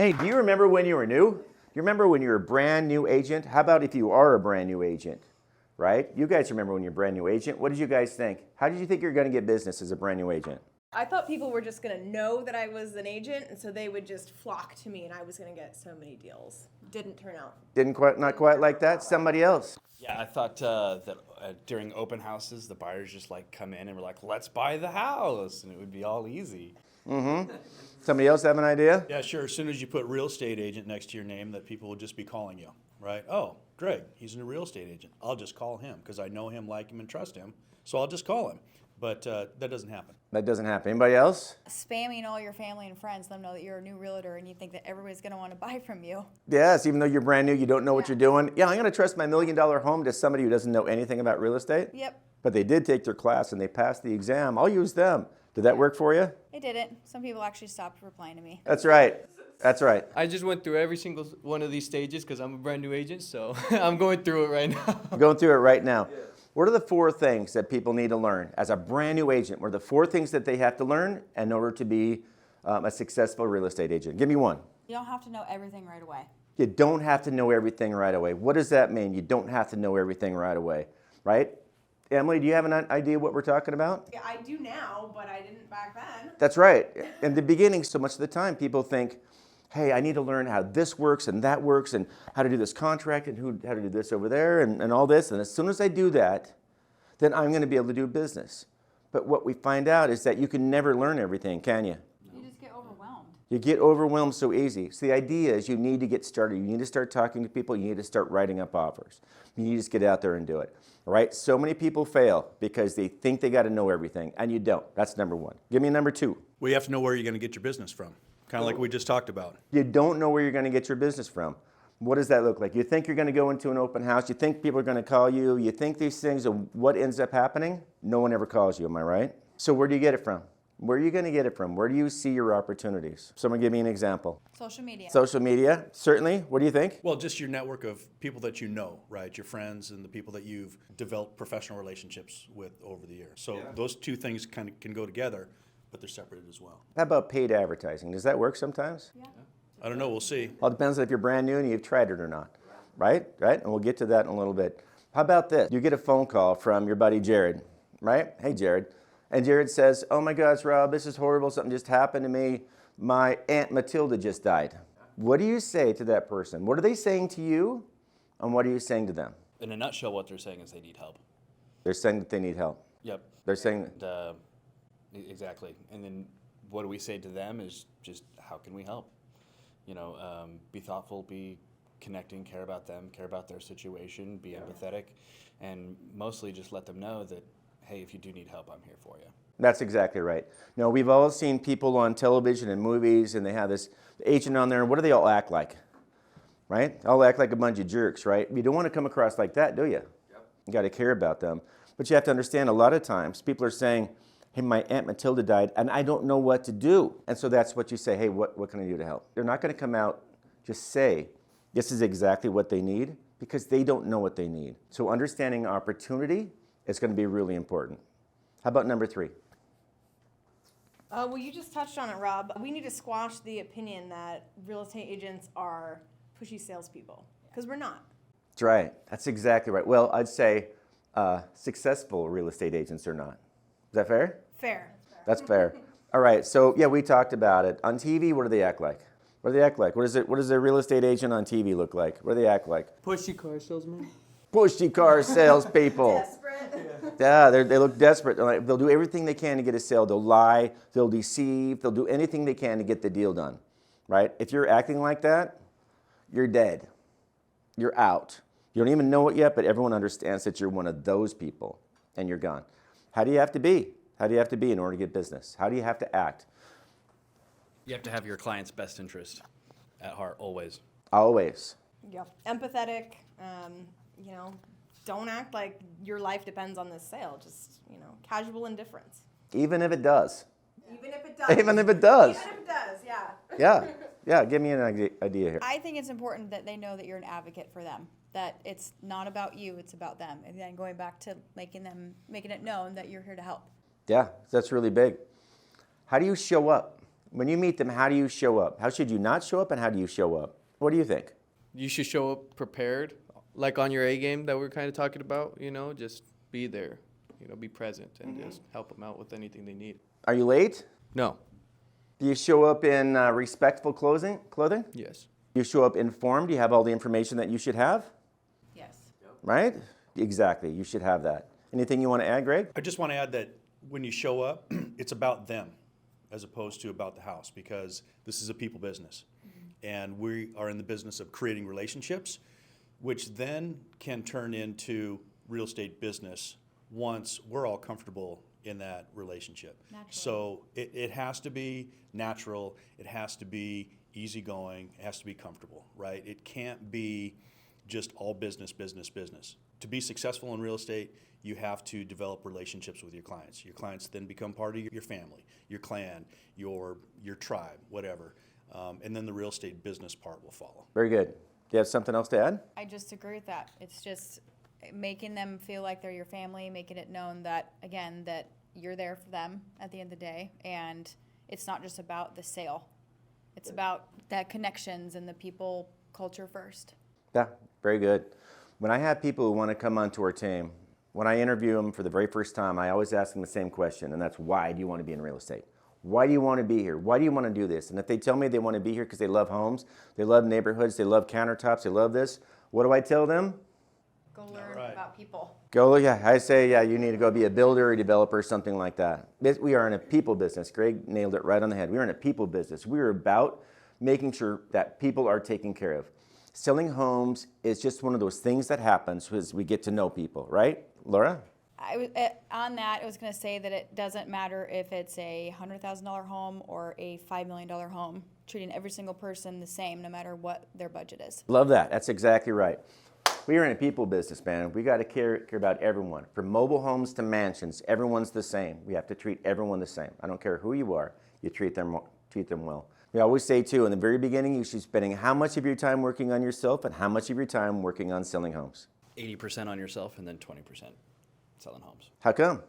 Hey, do you remember when you were new? Do you remember when you were a brand new agent? How about if you are a brand new agent, right? You guys remember when you're a brand new agent. What did you guys think? How did you think you were going to get business as a brand new agent? I thought people were just going to know that I was an agent, and so they would just flock to me, and I was going to get so many deals. Didn't turn out. Not quite like that? Somebody else? Yeah, I thought that during open houses, the buyers just like come in and were like, let's buy the house, and it would be all easy. Mm-hmm. Somebody else have an idea? Yeah, sure. As soon as you put real estate agent next to your name, that people will just be calling you, right? Oh, Greg, he's a real estate agent. I'll just call him because I know him, like him, and trust him. So I'll just call him. But that doesn't happen. That doesn't happen. Anybody else? Spamming all your family and friends, let them know that you're a new realtor and you think that everybody's going to want to buy from you. Yes, even though you're brand new, you don't know what you're doing. Yeah, I'm going to trust my $1 million home to somebody who doesn't know anything about real estate. Yep. But they did take their class and they passed the exam. I'll use them. Did that work for you? It didn't. Some people actually stopped replying to me. That's right. That's right. I just went through every single one of these stages because I'm a brand new agent, so I'm going through it right now. I'm going through it right now. Yeah. What are the 4 things that people need to learn as a brand new agent? What are the 4 things that they have to learn in order to be a successful real estate agent? Give me one. You don't have to know everything right away. You don't have to know everything right away. What does that mean? You don't have to know everything right away, right? Emily, do you have an idea what we're talking about? Yeah, I do now, but I didn't back then. That's right. In the beginning, so much of the time, people think, hey, I need to learn how this works and that works and how to do this contract and how to do this over there and all this. And as soon as I do that, then I'm going to be able to do business. But what we find out is that you can never learn everything, can you? You just get overwhelmed. You get overwhelmed so easy. So the idea is you need to get started. You need to start talking to people. You need to start writing up offers. You need to just get out there and do it. All right? So many people fail because they think they got to know everything, and you don't. That's number 1. Give me number 2. We have to know where you're going to get your business from, kind of like we just talked about. You don't know where you're going to get your business from. What does that look like? You think you're going to go into an open house. You think people are going to call you. You think these things, and what ends up happening? No one ever calls you, am I right? So where do you get it from? Where are you going to get it from? Where do you see your opportunities? Someone give me an example. Social media. Social media, certainly. What do you think? Well, just your network of people that you know, right? Your friends and the people that you've developed professional relationships with over the years. So those 2 things kind of can go together, but they're separated as well. How about paid advertising? Does that work sometimes? Yeah. I don't know. We'll see. Well, it depends on if you're brand new and you've tried it or not, right? Right? And we'll get to that in a little bit. How about this? You get a phone call from your buddy Jared, right? Hey, Jared. And Jared says, oh my gosh, Rob, this is horrible. Something just happened to me. My Aunt Matilda just died. What do you say to that person? What are they saying to you? And what are you saying to them? In a nutshell, what they're saying is they need help. They're saying that they need help. Yep. They're saying And, exactly. And then what do we say to them is just, how can we help? You know, be thoughtful, be connecting, care about them, care about their situation, be empathetic, and mostly just let them know that, hey, if you do need help, I'm here for you. That's exactly right. No, we've all seen people on television and movies, and they have this agent on there, and what do they all act like? Right? All act like a bunch of jerks, right? You don't want to come across like that, do you? Yep. You got to care about them. But you have to understand, a lot of times, people are saying, hey, my Aunt Matilda died, and I don't know what to do. And so that's what you say, hey, what can I do to help? They're not going to come out, just say, this is exactly what they need, because they don't know what they need. So understanding opportunity is going to be really important. How about number 3? Well, you just touched on it, Rob. We need to squash the opinion that real estate agents are pushy salespeople, because we're not. That's right. That's exactly right. Well, I'd say successful real estate agents are not. Is that fair? Fair. That's fair. All right. So yeah, we talked about it. On TV, what do they act like? What do they act like? What does a real estate agent on TV look like? What do they act like? Pushy car salesman. Pushy car salespeople. Desperate. Yeah, they look desperate. They'll do everything they can to get a sale. They'll lie. They'll deceive. They'll do anything they can to get the deal done. Right? If you're acting like that, you're dead. You're out. You don't even know it yet, but everyone understands that you're one of those people, and you're gone. How do you have to be? How do you have to be in order to get business? How do you have to act? You have to have your client's best interest at heart, always. Always. Yep. Empathetic. You know, don't act like your life depends on this sale. Just, you know, casual indifference. Even if it does. Even if it does. Even if it does. Even if it does, yeah. Yeah. Yeah, give me an idea here. I think it's important that they know that you're an advocate for them, that it's not about you, it's about them. And then going back to making it known that you're here to help. Yeah, that's really big. How do you show up When you meet them, how do you show up? How should you not show up, and how do you show up? What do you think? You should show up prepared, like on your A game that we're kind of talking about, you know, just be there, you know, be present and just help them out with anything they need. Are you late? No. Do you show up in respectful clothing? Yes. Do you show up informed? Do you have all the information that you should have? Yes. Right? Exactly. You should have that. Anything you want to add, Greg? I just want to add that when you show up, it's about them as opposed to about the house, because this is a people business. And we are in the business of creating relationships, which then can turn into real estate business once we're all comfortable in that relationship. Naturally. So it has to be natural, it has to be easygoing, it has to be comfortable, right? It can't be just all business, business, business. To be successful in real estate, you have to develop relationships with your clients. Your clients then become part of your family, your clan, your tribe, whatever. And then the real estate business part will follow. Very good. Do you have something else to add? I just agree with that. It's just making them feel like they're your family, making it known that, again, that you're there for them at the end of the day. And it's not just about the sale. It's about that connections and the people culture first. Yeah, very good. When I have people who want to come onto our team, when I interview them for the very first time, I always ask them the same question, and that's, why do you want to be in real estate? Why do you want to be here? Why do you want to do this? And if they tell me they want to be here because they love homes, they love neighborhoods, they love countertops, they love this, what do I tell them? Go learn right. about people. Go, yeah, I say, yeah, you need to go be a builder or developer, something like that. We are in a people business. Greg nailed it right on the head. We are in a people business. We are about making sure that people are taken care of. Selling homes is just one of those things that happens as we get to know people, right? Laura? On that, I was going to say that it doesn't matter if it's a $100,000 home or a $5 million home, treating every single person the same, no matter what their budget is. Love that. That's exactly right. We are in a people business, man. We got to care about everyone. From mobile homes to mansions, everyone's the same. We have to treat everyone the same. I don't care who you are, you treat them well. We always say, too, in the very beginning, you should be spending how much of your time working on yourself and how much of your time working on selling homes. 80% on yourself and then 20% selling homes. How come?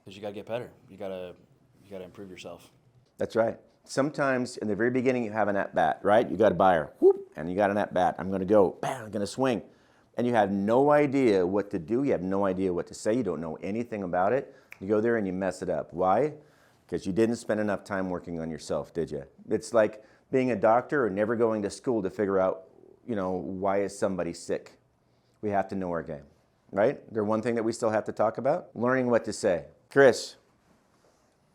Because you got to get better. You got to improve yourself. That's right. Sometimes in the very beginning, you have an at-bat, right? You got a buyer, whoop, and you got an at-bat. I'm going to go, bam, I'm going to swing. And you have no idea what to do. You have no idea what to say. You don't know anything about it. You go there and you mess it up. Why? Because you didn't spend enough time working on yourself, did you? It's like being a doctor or never going to school to figure out, why is somebody sick? We have to know our game, right? There's one thing that we still have to talk about, learning what to say. Chris.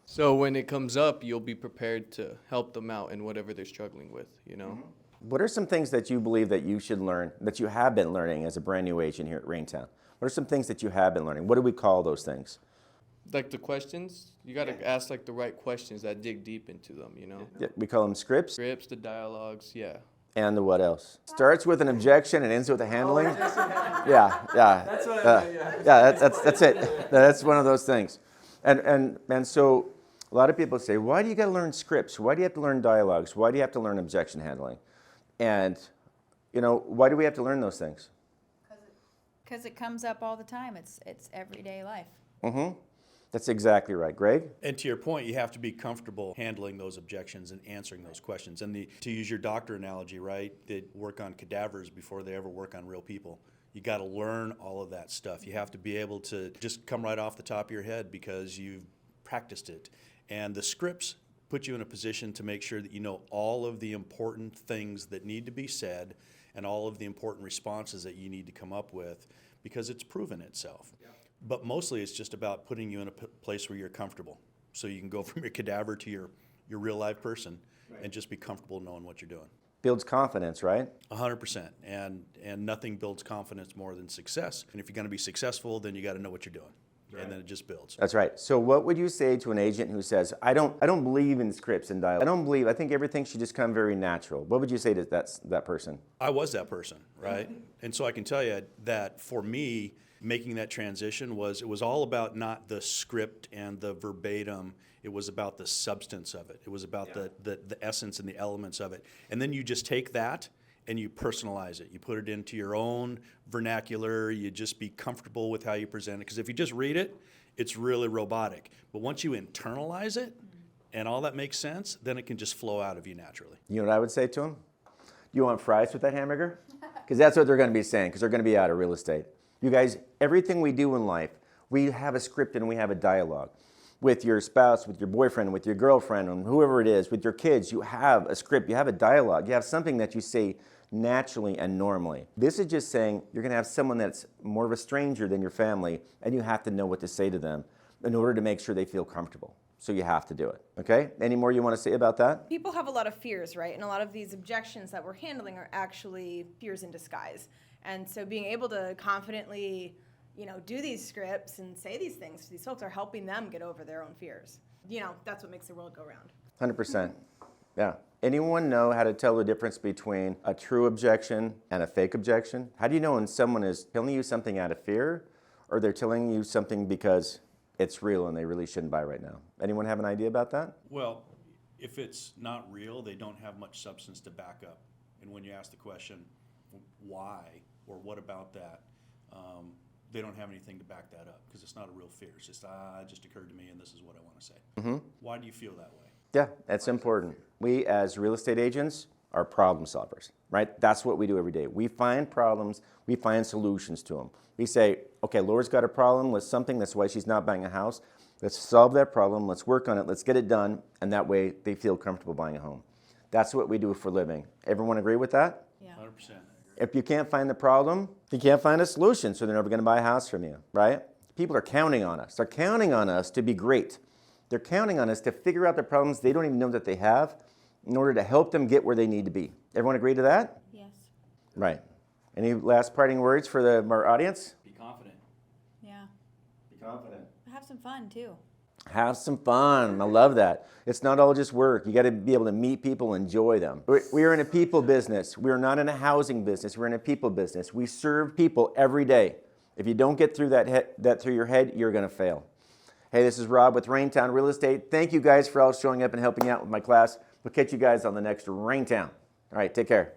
So when it comes up, you'll be prepared to help them out in whatever they're struggling with, you know? What are some things that you believe that you should learn, that you have been learning as a brand new agent here at Raintown? What are some things that you have been learning? What do we call those things? Like the questions, you got to ask like the right questions that dig deep into them, you know? Yeah, we call them scripts. Scripts, the dialogues, yeah. And the what else? Starts with an objection and ends with a handling? Yeah. That's what I meant, Yeah, that's it. That's one of those things. And so a lot of people say, why do you got to learn scripts? Why do you have to learn dialogues? Why do you have to learn objection handling? And, why do we have to learn those things? Because it comes up all the time. It's everyday life. Mm-hmm. That's exactly right. Greg? And to your point, you have to be comfortable handling those objections and answering those questions. And to use your doctor analogy, right, they work on cadavers before they ever work on real people. You got to learn all of that stuff. You have to be able to just come right off the top of your head because you've practiced it. And the scripts put you in a position to make sure that you know all of the important things that need to be said and all of the important responses that you need to come up with because it's proven itself. Yeah. But mostly it's just about putting you in a place where you're comfortable. So you can go from your cadaver to your real life person and just be comfortable knowing what you're doing. Builds confidence, right? 100%. And nothing builds confidence more than success. And if you're going to be successful, then you got to know what you're doing. Right. And then it just builds. That's right. So what would you say to an agent who says, I don't believe in scripts and dialogue. I think everything should just come very natural. What would you say to that person? I was that person, right? And so I can tell you that for me, making that transition it was all about not the script and the verbatim. It was about the substance of it. It was about the essence and the elements of it. And then you just take that and you personalize it. You put it into your own vernacular. You just be comfortable with how you present it. Because if you just read it, it's really robotic. But once you internalize it and all that makes sense, then it can just flow out of you naturally. You know what I would say to them? You want fries with that hamburger? Because that's what they're going to be saying, because they're going to be out of real estate. You guys, everything we do in life, we have a script and we have a dialogue. With your spouse, with your boyfriend, with your girlfriend, and whoever it is, with your kids, you have a script, you have a dialogue, you have something that you say naturally and normally. This is just saying you're going to have someone that's more of a stranger than your family, and you have to know what to say to them in order to make sure they feel comfortable. So you have to do it, okay? Any more you want to say about that? People have a lot of fears, right? And a lot of these objections that we're handling are actually fears in disguise. And so being able to confidently, do these scripts and say these things to these folks are helping them get over their own fears. That's what makes the world go round. 100%. Yeah. Anyone know how to tell the difference between a true objection and a fake objection? How do you know when someone is telling you something out of fear, or they're telling you something because it's real and they really shouldn't buy right now? Anyone have an idea about that? Well, if it's not real, they don't have much substance to back up. And when you ask the question, why or what about that, they don't have anything to back that up because it's not a real fear. It's just, it just occurred to me and this is what I want to say. Why do you feel that way? Yeah, that's important. We as real estate agents are problem solvers, right? That's what we do every day. We find problems, we find solutions to them. We say, okay, Laura's got a problem with something, that's why she's not buying a house. Let's solve that problem, let's work on it, let's get it done, and that way they feel comfortable buying a home. That's what we do for a living. Everyone agree with that? Yeah. 100%. If you can't find the problem, you can't find a solution, so they're never going to buy a house from you, right? People are counting on us. They're counting on us to be great. They're counting on us to figure out the problems they don't even know that they have in order to help them get where they need to be. Everyone agree to that? Yes. Right. Any last parting words for our audience? Be confident. Yeah. Be confident. Have some fun too. Have some fun. I love that. It's not all just work. You got to be able to meet people, enjoy them. We're in a people business. We're not in a housing business. We're in a people business. We serve people every day. If you don't get through that through your head, you're going to fail. Hey, this is Rob with Raintown Real Estate. Thank you guys for all showing up and helping out with my class. We'll catch you guys on the next Raintown. All right, take care.